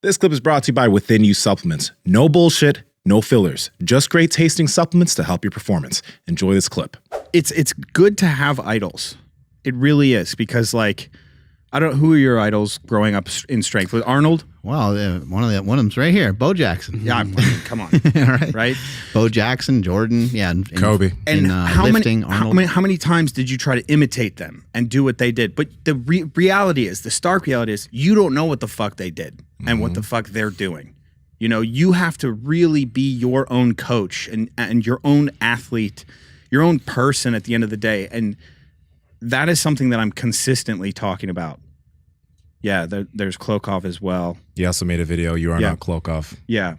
This clip is brought to you by Within You Supplements. No bullshit, no fillers, just great tasting supplements to help your performance. Enjoy this clip. It's good to have idols. It really is, because like, I don't know, who are your idols growing up in strength? Was Arnold? Well, one of them's right here, Bo Jackson. Yeah, I mean, come on. Right? Bo Jackson, Jordan, yeah, and Kobe. And lifting, Arnold. how many times did you try to imitate them and do what they did? But the reality is, the stark reality is, you don't know what the fuck they did and what the fuck they're doing. You know, you have to really be your own coach and your own athlete, your own person at the end of the day. And that is something that I'm consistently talking about. Yeah, there's Klokov as well. You also made a video, You Are Not Klokov. Yeah.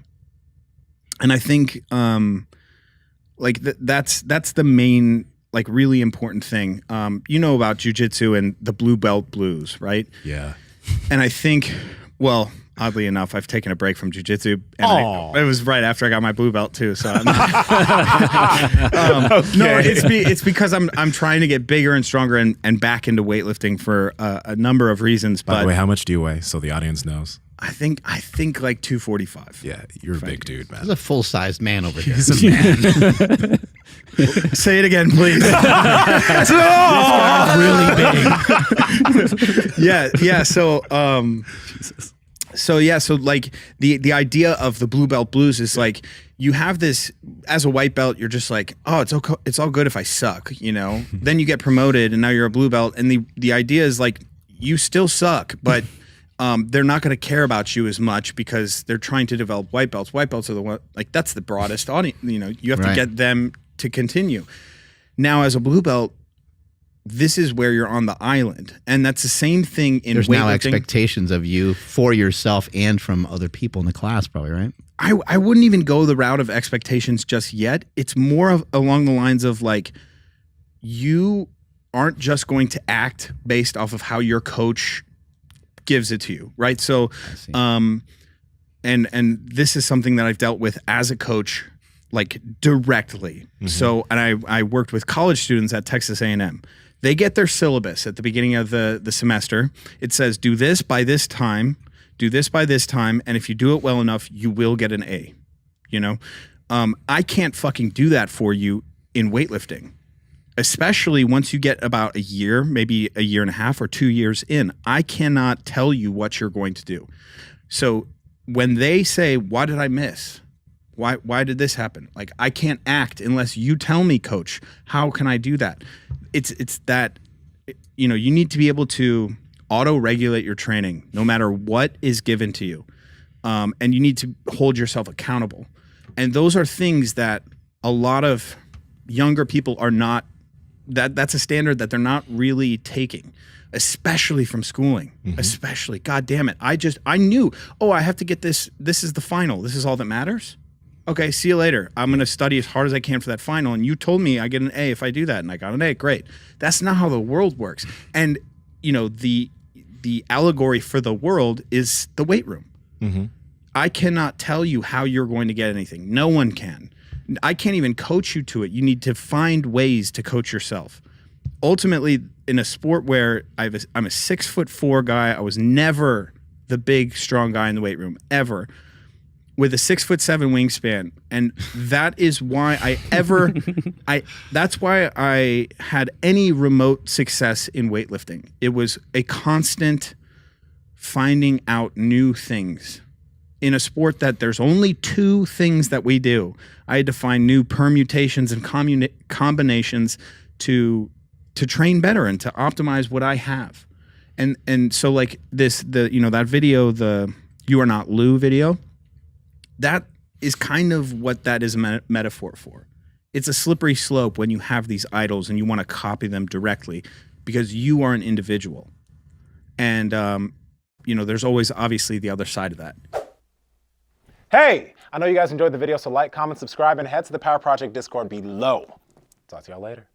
And I think like that's the main, like, really important thing. You know about jiu-jitsu and the blue belt blues, right? Yeah. And I think, well, oddly enough, I've taken a break from jiu-jitsu, and it was right after I got my blue belt too. So I'm not, no, it's because I'm trying to get bigger and stronger and back into weightlifting for a number of reasons. By the way, how much do you weigh, so the audience knows? I think like 245. Yeah, you're a big dude, man. He's a full-sized man over here. He's a man. Say it again, please. Really big. Yeah. So like the idea of the blue belt blues is like, you have this as a white belt, you're just like, oh, it's all good if I suck, you know. Then you get promoted and now you're a blue belt, and the idea is like, you still suck, but they're not going to care about you as much because they're trying to develop white belts. White belts are the one, like, that's the broadest audience. You know, you have to get them to continue. Now, as a blue belt, this is where you're on the island, and that's the same thing in weightlifting. There's now expectations of you for yourself and from other people in the class, probably, right? I wouldn't even go the route of expectations just yet. It's more of along the lines of like, you aren't just going to act based off of how your coach gives it to you, right? So, and this is something that I've dealt with as a coach, like, directly. So, and I worked with college students at Texas A&M. They get their syllabus at the beginning of the semester. It says, do this by this time, do this by this time, and if you do it well enough, you will get an A. You know, I can't fucking do that for you in weightlifting, especially once you get about a year, maybe a year and a half or 2 years in. I cannot tell you what you're going to do. So when they say, why did I miss? Why did this happen? Like, I can't act unless you tell me, coach. How can I do that? It's that, you know, you need to be able to auto-regulate your training no matter what is given to you. And you need to hold yourself accountable. And those are things that a lot of younger people are not, that's a standard that they're not really taking, especially from schooling, especially. God damn it. I knew, oh, I have to get this. This is the final. This is all that matters. Okay, see you later. I'm going to study as hard as I can for that final. And you told me I get an A if I do that. And I got an A. Great. That's not how the world works. And, you know, the allegory for the world is the weight room. I cannot tell you how you're going to get anything. No one can. I can't even coach you to it. You need to find ways to coach yourself. Ultimately, in a sport where I'm a 6'4" guy, I was never the big, strong guy in the weight room, ever, with a 6'7" wingspan. And that is why that's why I had any remote success in weightlifting. It was a constant finding out new things. In a sport that there's only 2 things that we do, I had to find new permutations and combinations to train better and to optimize what I have. And so like that video, the You Are Not Lou video, that is kind of what that is a metaphor for. It's a slippery slope when you have these idols and you want to copy them directly because you are an individual. And, you know, there's always obviously the other side of that. Hey, I know you guys enjoyed the video, so like, comment, subscribe, and head to the Power Project Discord below. Talk to y'all later.